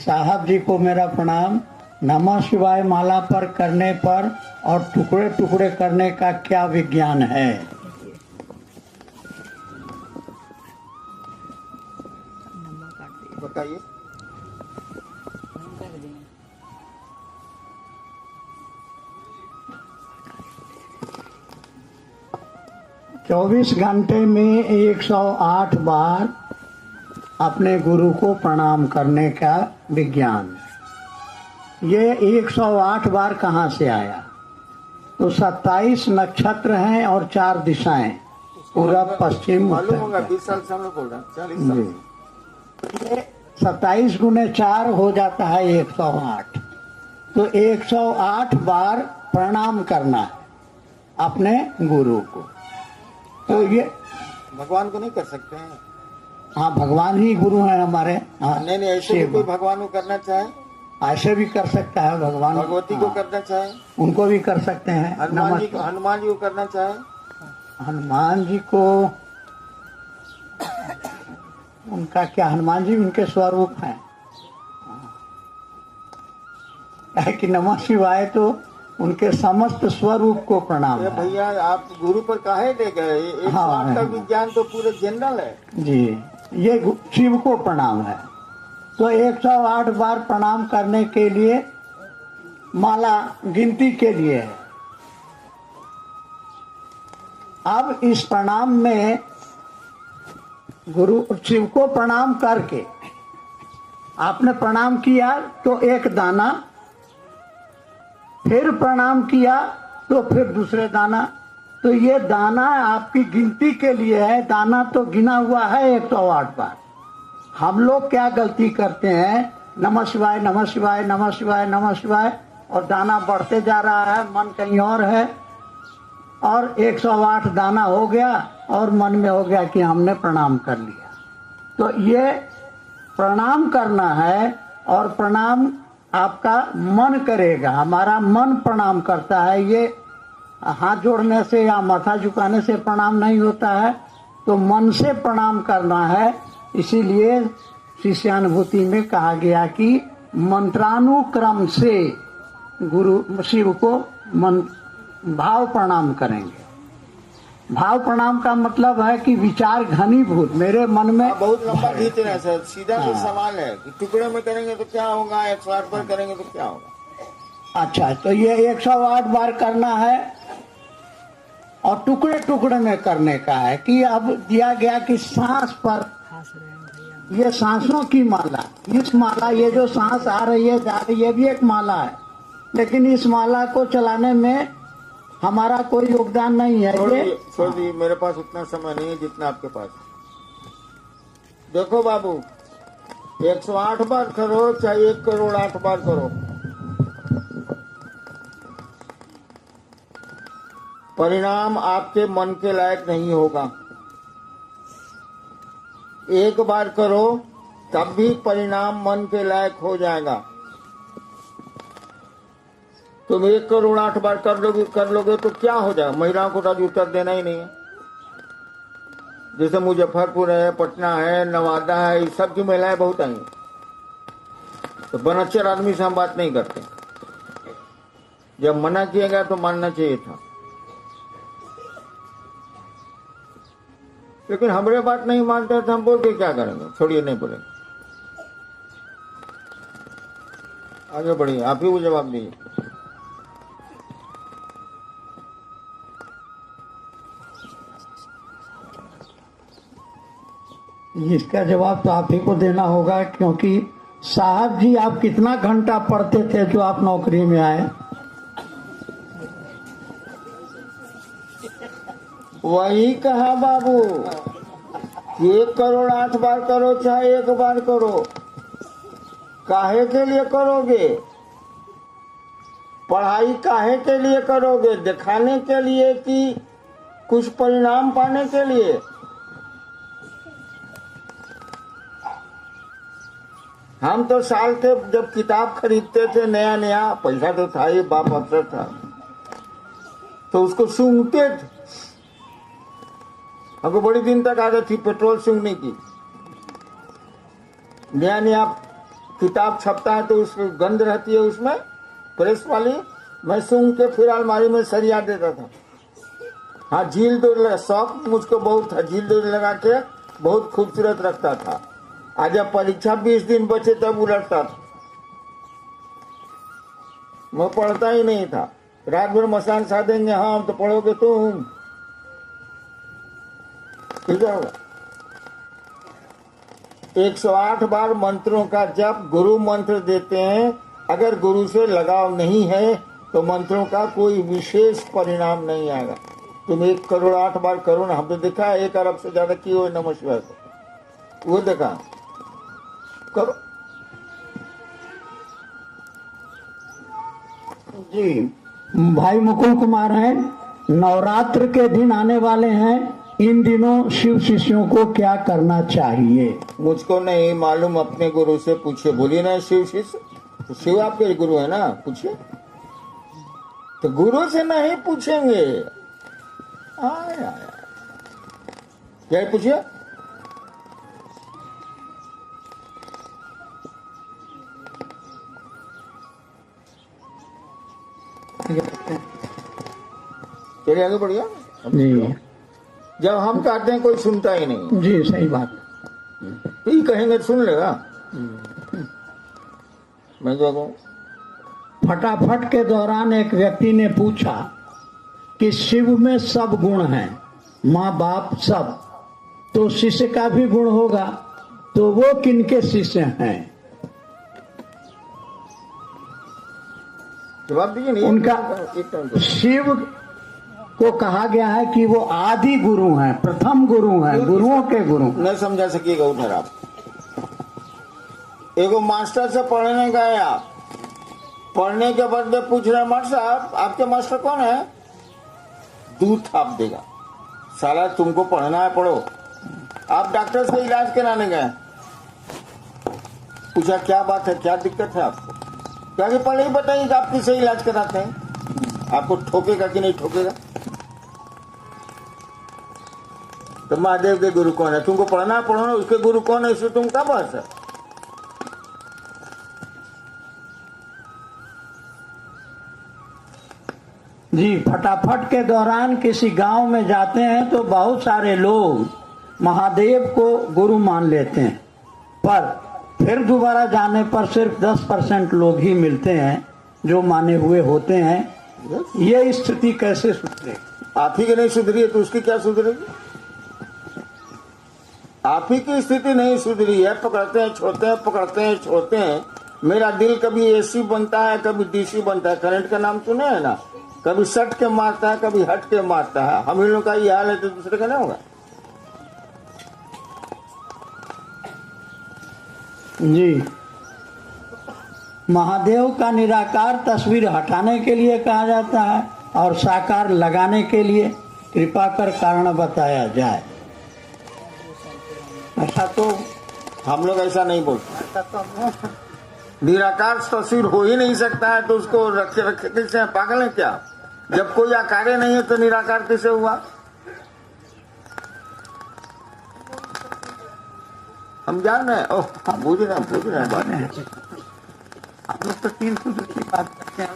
साहब जी को मेरा प्रणाम। नमः शिवाय माला पर करने पर और टुकड़े टुकड़े करने का क्या विज्ञान है? बताइए। 24 घंटे में 108 बार अपने गुरु को प्रणाम करने का विज्ञान। ये 108 बार कहाँ से आया? तो 27 नक्षत्र हैं और 4 दिशाएं, पूरब पश्चिम मालूम होगा। उत्तर। 20 साल से हम लोग बोल रहे हैं, 40 साल से। ये 27 गुने 4 हो जाता है 108। तो 108 बार प्रणाम करना है अपने गुरु को। तो ये भगवान को नहीं कर सकते हैं? हाँ, भगवान ही गुरु हैं हमारे। हाँ, नहीं नहीं, ऐसे भी कोई भगवान को करना चाहे, ऐसे भी कर सकता है भगवान। भगवती को करना चाहे, उनको भी कर सकते हैं। हनुमान जी को करना चाहे, हनुमान जी को उनका क्या, हनुमान जी उनके स्वरूप हैं। है कि नमः शिवाय तो उनके समस्त स्वरूप को प्रणाम है। भैया आप गुरु पर काहे ले गए? 108 का विज्ञान तो पूरे जनरल है जी। ये शिव को प्रणाम है। तो 108 बार प्रणाम करने के लिए माला गिनती के लिए है। अब इस प्रणाम में गुरु शिव को प्रणाम करके आपने प्रणाम किया तो एक दाना, फिर प्रणाम किया तो फिर दूसरे दाना। तो ये दाना आपकी गिनती के लिए है। दाना तो गिना हुआ है 108 बार। हम लोग क्या गलती करते हैं? नमः शिवाय नमः शिवाय नमः शिवाय नमः शिवाय, और दाना बढ़ते जा रहा है, मन कहीं और है, और 108 दाना हो गया और मन में हो गया कि हमने प्रणाम कर लिया। तो ये प्रणाम करना है, और प्रणाम आपका मन करेगा। हमारा मन प्रणाम करता है। ये हाथ जोड़ने से या माथा झुकाने से प्रणाम नहीं होता है, तो मन से प्रणाम करना है। इसीलिए शिष्यानुभूति में कहा गया कि मंत्रानुक्रम से गुरु शिव को मन भाव प्रणाम करेंगे। भाव प्रणाम का मतलब है कि विचार घनीभूत मेरे मन में। बहुत लंबा खींच रहे हैं सर, सीधा तो सवाल है कि टुकड़े में करेंगे तो क्या होगा, 108 बार करेंगे तो क्या होगा? अच्छा, तो ये 108 बार करना है और टुकड़े टुकड़े में करने का है। कि अब दिया गया कि सांस पर, ये सांसों की माला, इस माला, ये जो सांस आ रही है जा रही है, ये भी एक माला है, लेकिन इस माला को चलाने में हमारा कोई योगदान नहीं है। छोड़ दी, मेरे पास उतना समय नहीं है जितना आपके पास। देखो बाबू, 108 बार करो चाहे 1 करोड़ 8 बार करो, परिणाम आपके मन के लायक नहीं होगा। 1 बार करो तब भी परिणाम मन के लायक हो जाएगा। तुम 1 करोड़ 8 बार कर लोगे तो क्या हो जाएगा? महिलाओं को तो उत्तर देना ही नहीं है। जैसे मुजफ्फरपुर है, पटना है, नवादा है, इस सब की महिलाएं बहुत आई। तो बनच्चर आदमी से हम बात नहीं करते। जब मना किया गया तो मानना चाहिए था, लेकिन हमारे बात नहीं मानते तो हम बोल के क्या करेंगे? छोड़िए, नहीं बोलेंगे। आगे बढ़िए, आप ही वो जवाब दीजिए। इसका जवाब तो आप ही को देना होगा, क्योंकि साहब जी आप कितना घंटा पढ़ते थे जो आप नौकरी में आए? वही कहा बाबू, 1 करोड़ 8 बार करो चाहे 1 बार करो, काहे के लिए करोगे? पढ़ाई काहे के लिए करोगे? दिखाने के लिए कि कुछ परिणाम पाने के लिए? हम तो साल के जब किताब खरीदते थे, नया नया पैसा तो था ही, बाप अफसर था, तो उसको सूंघते थे। हमको बड़ी दिन तक आदत थी पेट्रोल सूंघने की। नया नया किताब छपता है तो उस गंध रहती है उसमें, प्रेस वाली। मैं सूंघ के फिर अलमारी में सरिया देता था। हाँ, झील डोर शौक मुझको बहुत था, झील डोर लगा के बहुत खूबसूरत रखता था। आज जब परीक्षा 20 दिन बचे तब उलटता था। मैं पढ़ता ही नहीं था। रात भर मसान साधेंगे, हाँ तो पढ़ोगे तुम, ठीक है। 108 बार मंत्रों का जप गुरु मंत्र देते हैं। अगर गुरु से लगाव नहीं है तो मंत्रों का कोई विशेष परिणाम नहीं आएगा। तुम 1 करोड़ 8 बार करो ना, हम तो देखा है 1 अरब से ज्यादा की हो नमः शिवाय को, वो देखा करो। जी, भाई मुकुल कुमार हैं, नवरात्र के दिन आने वाले हैं, इन दिनों शिव शिष्यों को क्या करना चाहिए? मुझको नहीं मालूम, अपने गुरु से पूछिए। बोलिए ना शिव शिष्य, तो शिव आपके गुरु है ना, पूछिए। तो गुरु से नहीं पूछेंगे, क्या पूछिए? चलिए आगे बढ़िए जी। जब हम कहते हैं कोई सुनता ही नहीं। जी सही बात। तो ये कहेंगे तो सुन लेगा। मैं क्या कहूँ? फटाफट के दौरान एक व्यक्ति ने पूछा कि शिव में सब गुण हैं, माँ बाप सब, तो शिष्य का भी गुण होगा, तो वो किनके शिष्य हैं? जवाब दीजिए नहीं। उनका शिव को कहा गया है कि वो आदि गुरु हैं, प्रथम गुरु हैं, गुरुओं के गुरु। नहीं समझा सकिएगा उधर आप। एगो मास्टर से पढ़ने गए आप, पढ़ने के बाद में पूछ रहे मास्टर साहब आपके मास्टर कौन है? दूध थाप देगा, साला तुमको पढ़ना है पढ़ो। आप डॉक्टर से इलाज कराने गए, पूछा क्या बात है, क्या दिक्कत है आपको? क्या कि पहले ही बताइए आप किसे इलाज कराते हैं, आपको ठोकेगा कि नहीं ठोकेगा? तो महादेव के गुरु कौन है? तुमको पढ़ना है पढ़ो ना, उसके गुरु कौन है इससे तुम क्या बात है? जी, फटाफट के दौरान किसी गांव में जाते हैं तो बहुत सारे लोग महादेव को गुरु मान लेते हैं, पर फिर दोबारा जाने पर सिर्फ 10% लोग ही मिलते हैं जो माने हुए होते हैं। ये स्थिति कैसे सुधरे? आप ही की नहीं सुधरी है तो उसकी क्या सुधरेगी? आप ही की स्थिति नहीं सुधरी है, पकड़ते हैं छोड़ते हैं, पकड़ते हैं छोड़ते हैं। मेरा दिल कभी एसी बनता है, कभी डीसी बनता है। करंट का नाम सुने है ना, कभी सट के मारता है, कभी हट के मारता है। हम इन लोगों का ये हाल है तो दूसरे का नहीं होगा। जी, महादेव का निराकार तस्वीर हटाने के लिए कहा जाता है और साकार लगाने के लिए कृपा कर कारण बताया जाए। ऐसा तो हम लोग ऐसा नहीं बोलते। निराकार तस्वीर हो ही नहीं सकता है तो उसको रखे रखे कैसे? पागल है क्या? जब कोई आकारे नहीं है तो निराकार कैसे हुआ? हम जान रहे हैं। ओह, बुझ रहे हैं बात। आप लोग तो 3 सूत्र की बात करते हैं।